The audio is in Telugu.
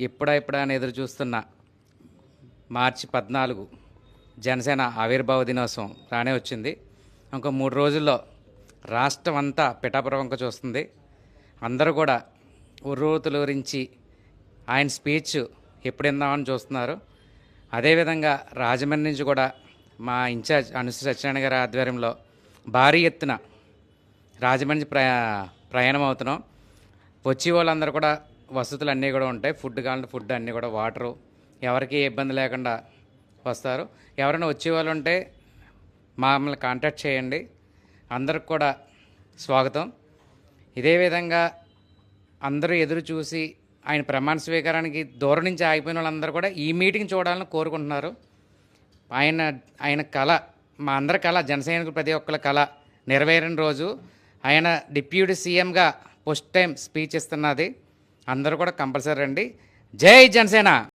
ఇప్పుడా అని ఎదురు చూస్తున్న మార్చి 14 జనసేన ఆవిర్భావ దినోత్సవం రానే వచ్చింది. ఇంకో 3 రోజుల్లో రాష్ట్రం అంతా పిఠాపురం చూస్తుంది. అందరూ కూడా ఉర్రూతలూరించి ఆయన స్పీచ్ ఎప్పుడు విందామని చూస్తున్నారు. అదేవిధంగా రాజమండ్రి నుంచి కూడా మా ఇన్ఛార్జ్ అనుశ్రీ సత్యనారాయణ గారి ఆధ్వర్యంలో భారీ ఎత్తున రాజమండ్రి ప్రయాణం అవుతున్నాం. వచ్చే వాళ్ళందరూ కూడా వసతులు అన్నీ కూడా ఉంటాయి. ఫుడ్ కావాలంటే ఫుడ్ అన్నీ కూడా, వాటరు, ఎవరికి ఇబ్బంది లేకుండా వస్తారు. ఎవరైనా వచ్చేవాళ్ళు ఉంటే మమ్మల్ని కాంటాక్ట్ చేయండి. అందరికి కూడా స్వాగతం. ఇదే విధంగా అందరూ ఎదురు చూసి ఆయన ప్రమాణ స్వీకారానికి దూరం నుంచి ఆగిపోయిన వాళ్ళందరూ కూడా ఈ మీటింగ్ చూడాలని కోరుకుంటున్నారు. ఆయన కళ, మా అందరి కళ, జనసైనికులు ప్రతి ఒక్కరి కళ నెరవేరిన రోజు ఆయన డిప్యూటీ సీఎంగా ఫస్ట్ టైం స్పీచ్ ఇస్తున్నది. అందరూ కూడా కంపల్సరీ రండి. జై జనసేన.